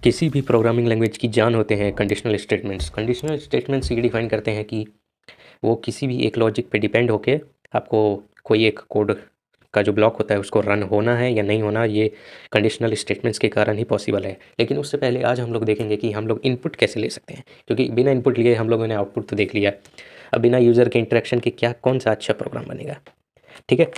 किसी भी programming language की जान होते हैं कंडीशनल स्टेटमेंट्स। कंडीशनल स्टेटमेंट्स ये डिफाइन करते हैं कि वो किसी भी एक लॉजिक पे डिपेंड होके आपको कोई एक कोड का जो ब्लॉक होता है उसको रन होना है या नहीं होना, ये कंडीशनल स्टेटमेंट्स के कारण ही पॉसिबल है। लेकिन उससे पहले आज हम लोग देखेंगे कि हम लोग इनपुट कैसे ले सकते हैं, क्योंकि बिना इनपुट लिए हम लोगों ने आउटपुट तो देख लिया। अब बिना यूज़र के इंटरेक्शन के क्या कौन सा अच्छा प्रोग्राम बनेगा। ठीक है,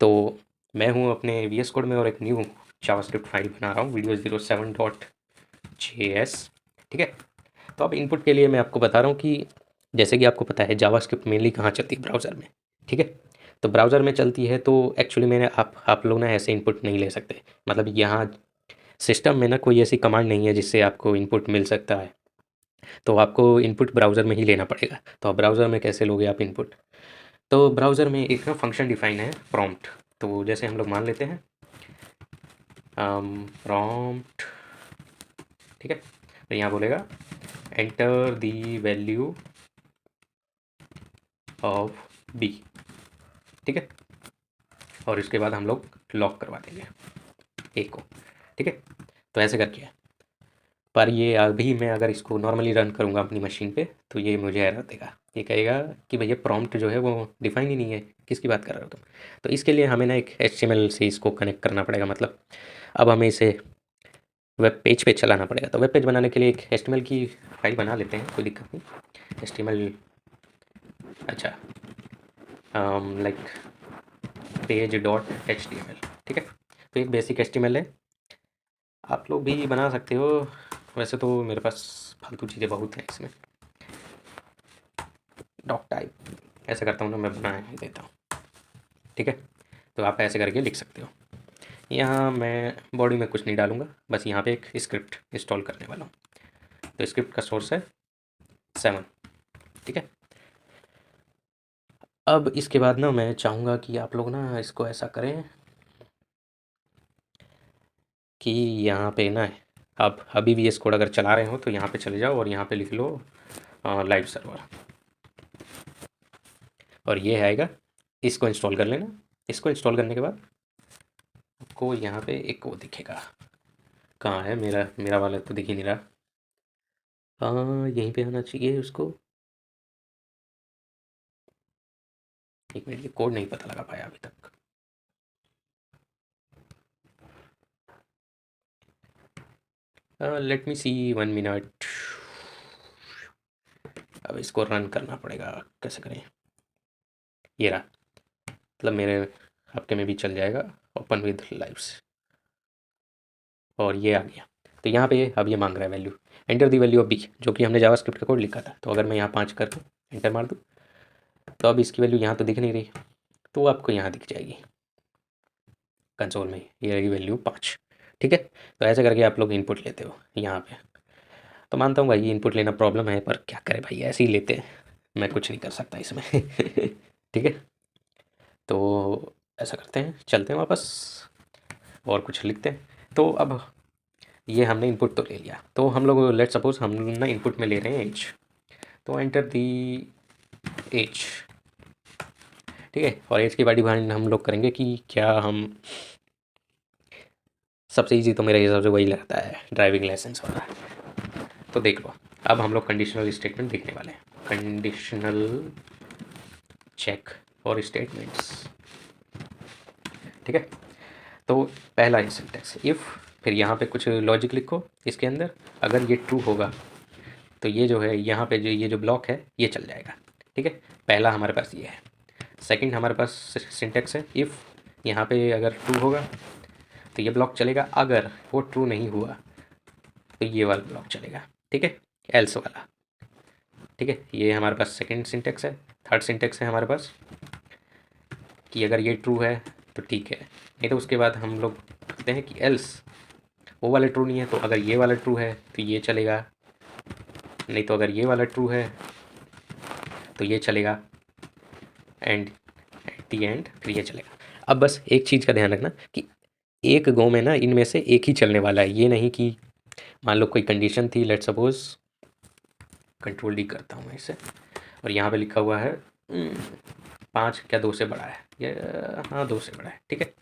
तो मैं हूँ अपने वी एस कोड में और एक न्यू जावास्क्रिप्ट फाइल बना रहा हूँ video07.js। ठीक है, तो अब इनपुट के लिए मैं आपको बता रहा हूँ कि जैसे कि आपको पता है जावास्क्रिप्ट मेनली कहाँ चलती है, ब्राउज़र में। ठीक है, तो ब्राउज़र में चलती है, तो एक्चुअली मैंने आप लोग ना ऐसे इनपुट नहीं ले सकते। मतलब यहाँ सिस्टम में ना कोई ऐसी कमांड नहीं है जिससे आपको इनपुट मिल सकता है, तो आपको इनपुट ब्राउज़र में ही लेना पड़ेगा। तो अब ब्राउज़र में कैसे लोगे आप इनपुट? तो ब्राउज़र में एक ना फंक्शन डिफाइन है प्रॉम्प्ट। तो जैसे हम लोग मान लेते हैं प्रॉम्प्ट। ठीक है, तो यहाँ बोलेगा enter the value of B. ठीक है, और इसके बाद हम लोग लॉक करवा देंगे ए को। ठीक है, तो ऐसे करके है। पर ये अभी मैं अगर इसको नॉर्मली रन करूँगा अपनी मशीन पे तो ये मुझे एरर देगा। ये कहेगा कि भैया प्रॉम्प्ट जो है वो डिफाइन ही नहीं है, किसकी बात कर रहे हो तुम। तो इसके लिए हमें ना एक HTML से इसको कनेक्ट करना पड़ेगा। मतलब अब हमें इसे वेब पेज पे चलाना पड़ेगा। तो वेब पेज बनाने के लिए एक HTML की फाइल बना लेते हैं, कोई दिक्कत नहीं। HTML, अच्छा, लाइक page.html। ठीक है, तो एक बेसिक HTML है, आप लोग भी बना सकते हो। वैसे तो मेरे पास फालतू चीज़ें बहुत हैं इसमें। डॉक टाइप ऐसा करता हूँ ना, मैं बना देता हूँ। ठीक है, तो आप ऐसे करके लिख सकते हो। यहाँ मैं बॉडी में कुछ नहीं डालूँगा, बस यहाँ पे एक स्क्रिप्ट इंस्टॉल करने वाला हूँ। तो स्क्रिप्ट का सोर्स है 7। ठीक है, अब इसके बाद ना मैं चाहूँगा कि आप लोग ना इसको ऐसा करें कि यहाँ पे ना आप अभी भी VS कोड अगर चला रहे हो तो यहाँ पे चले जाओ और यहाँ पे लिख लो लाइव सर्वर, और ये आएगा। इसको इंस्टॉल कर लेना। इसको इंस्टॉल करने के बाद आपको यहाँ पे एक वो दिखेगा, कहाँ है मेरा मेरा वाला, तो दिख ही नहीं रहा। हाँ, यहीं पे आना चाहिए उसको। एक मिनट, ये कोड नहीं पता लगा पाया अभी तक। लेट मी सी 1 मिनट। अब इसको रन करना पड़ेगा, कैसे करें। ये रहा, मतलब मेरे आपके में भी चल जाएगा ओपन विद लाइव्स, और ये आ गया। तो यहाँ पे अब ये मांग रहा है value, enter the value of B, जो कि हमने जावास्क्रिप्ट का कोड लिखा था। तो अगर मैं यहाँ 5 करके एंटर मार दूँ तो अब इसकी वैल्यू यहाँ तो दिख नहीं रही, तो आपको यहाँ दिख जाएगी कंसोल में, ये रही वैल्यू 5। ठीक है, तो ऐसे करके आप लोग इनपुट लेते हो यहाँ पे। तो मानता हूँ भाई ये इनपुट लेना प्रॉब्लम है, पर क्या करें भाई, ऐसे ही लेते हैं, मैं कुछ नहीं कर सकता इसमें। ठीक है, तो ऐसा करते हैं, चलते हैं वापस और कुछ लिखते हैं। तो अब ये हमने इनपुट तो ले लिया, तो हम लोग लेट सपोज हम ना इनपुट में ले रहे हैं एज। तो एंटर दी एज। ठीक है, और एज के बाद डिफाइन हम लोग करेंगे कि क्या हम, सबसे ईजी तो मेरे हिसाब से वही लगता है, ड्राइविंग लाइसेंस वाला। तो देख लो, अब हम लोग कंडीशनल स्टेटमेंट देखने वाले हैं। कंडीशनल चेक और स्टेटमेंट्स। ठीक है, तो पहला ही सिंटेक्स इफ़, फिर यहाँ पे कुछ लॉजिक लिखो इसके अंदर। अगर ये ट्रू होगा तो ये जो है यहाँ पे जो ये जो ब्लॉक है ये चल जाएगा। ठीक है, पहला हमारे पास ये है। सेकंड हमारे पास सिंटेक्स है इफ़, यहाँ पे अगर ट्रू होगा तो ये ब्लॉक चलेगा, अगर वो ट्रू नहीं हुआ तो ये वाला ब्लॉक चलेगा। ठीक है, एल्स वाला। ठीक है, ये हमारे पास सेकंड सिंटेक्स है। थर्ड सिंटेक्स है हमारे पास कि अगर ये ट्रू है तो ठीक है, नहीं तो उसके बाद हम लोग कहते हैं कि एल्स वो वाला ट्रू नहीं है, तो अगर ये वाला ट्रू है तो ये चलेगा, नहीं तो अगर ये वाला ट्रू है तो ये चलेगा, एंड एट दी एंड फिर ये चलेगा। अब बस एक चीज़ का ध्यान रखना कि एक गो में ना इनमें से एक ही चलने वाला है। ये नहीं कि मान लो कोई कंडीशन थी, लेट सपोज कंट्रोल डी करता हूँ मैं इसे, और यहाँ पे लिखा हुआ है 5 क्या 2 से बड़ा है, ये हाँ 2 से बड़ा है। ठीक है,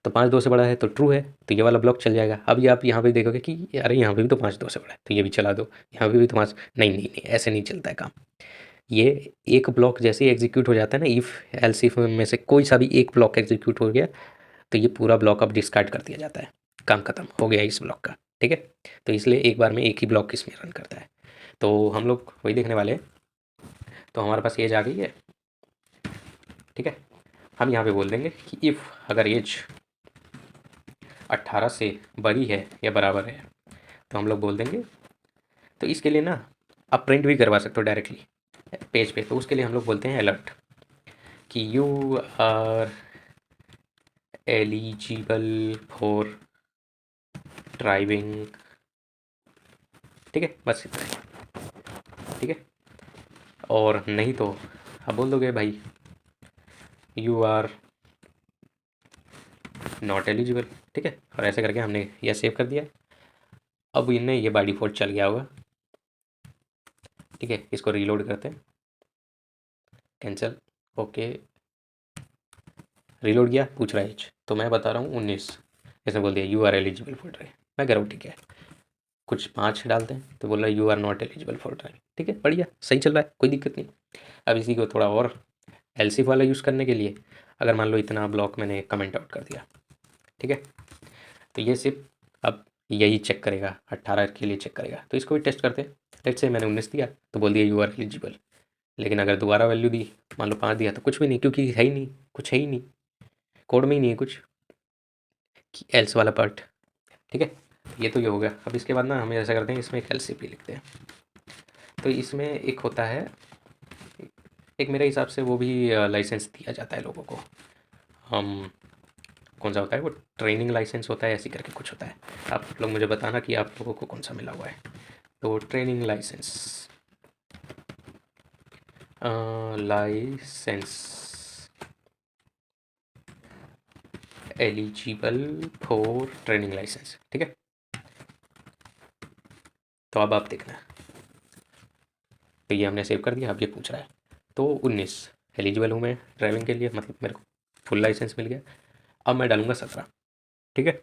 तो 5 2 से बड़ा है तो ट्रू है, तो ये वाला ब्लॉक चल जाएगा। अब ये आप यहाँ पे देखोगे कि अरे यहाँ पे भी तो 5 2 से बड़ा है, तो ये भी चला दो, यहाँ पे भी तो 5, नहीं नहीं नहीं, ऐसे नहीं चलता है काम। ये एक ब्लॉक जैसे ही एग्जीक्यूट हो जाता है ना, इफ़ एल्स इफ में से कोई सा भी एक ब्लॉक एग्जीक्यूट हो गया तो ये पूरा ब्लॉक अब डिस्कार्ड कर दिया जाता है, काम खत्म हो गया इस ब्लॉक का, ठीक है। तो इसलिए एक बार में एक ही ब्लॉक इसमें रन करता है। तो हम लोग वही देखने वाले हैं। तो हमारे पास एज आ गई है, ठीक है। हम यहाँ पे बोल देंगे कि इफ़ अगर एज 18 से बड़ी है या बराबर है तो हम लोग बोल देंगे। तो इसके लिए ना आप प्रिंट भी करवा सकते हो डायरेक्टली पेज पे, तो उसके लिए हम लोग बोलते हैं अलर्ट कि you are eligible for driving, ठीक है, बस इतना ही, ठीक है। और नहीं तो आप बोल दोगे भाई यू आर नॉट एलिजिबल, ठीक है। और ऐसे करके हमने यह सेव कर दिया। अब इनमें ये बाय डिफ़ॉल्ट चल गया होगा, ठीक है। इसको रीलोड करते हैं, कैंसिल, ओके, रीलोड किया, पूछ रहा है एज, तो मैं बता रहा हूँ 19। इसने बोल दिया you are eligible for drive, मैं कह रहा हूँ ठीक है। कुछ 5 डालते हैं तो बोल रहा है you are not eligible for drive, ठीक है, बढ़िया, सही चल रहा है, कोई दिक्कत नहीं। अब इसी को थोड़ा और एलसीफ वाला यूज़ करने के लिए, अगर मान लो इतना ब्लॉक मैंने कमेंट आउट कर दिया, ठीक है, तो ये सिर्फ अब यही चेक करेगा, 18 के लिए चेक करेगा। तो इसको भी टेस्ट करते हैं। लेट्स से मैंने 19 दिया तो बोल दिया यू आर एलिजिबल, लेकिन अगर दोबारा वैल्यू दी, मान लो 5 दिया, तो कुछ भी नहीं, क्योंकि है ही नहीं, कुछ है ही नहीं, कोड में ही नहीं है कुछ एल्स वाला पार्ट, ठीक है। ये तो ये हो गया। अब इसके बाद ना हम ऐसा करते हैं, इसमें एक एलसीफ लिखते हैं। तो इसमें एक होता है, एक मेरे हिसाब से वो भी लाइसेंस दिया जाता है लोगों को, हम कौन सा होता है वो, ट्रेनिंग लाइसेंस होता है, ऐसी करके कुछ होता है। आप लोग मुझे बताना कि आप लोगों को कौन सा मिला हुआ है। तो training licence, licence eligible for training licence, ठीक है। तो अब आप देखना, तो ये हमने सेव कर दिया। अब ये पूछ रहा है, तो 19 एलिजिबल हूँ मैं ड्राइविंग के लिए, मतलब मेरे को फुल लाइसेंस मिल गया। अब मैं डालूंगा 17, ठीक है।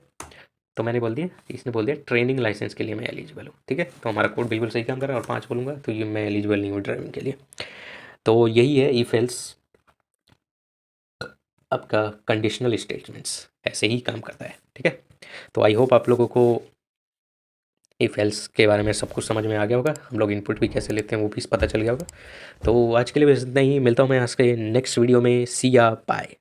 तो मैंने बोल दिया, इसने बोल दिया ट्रेनिंग लाइसेंस के लिए मैं एलिजिबल हूँ, ठीक है। तो हमारा कोड बिल्कुल सही काम कर रहा है। और 5 बोलूँगा तो ये मैं एलिजिबल नहीं हूँ ड्राइविंग के लिए। तो यही है इफ एल्स आपका कंडीशनल स्टेटमेंट्स, ऐसे ही काम करता है, ठीक है। तो आई होप आप लोगों को इफ एल्स के बारे में सब कुछ समझ में आ गया होगा, हम लोग इनपुट भी कैसे लेते हैं वो भी पता चल गया होगा। तो आज के लिए बस इतना ही, मिलता हूँ मैं आज के नेक्स्ट वीडियो में, सी या बाय।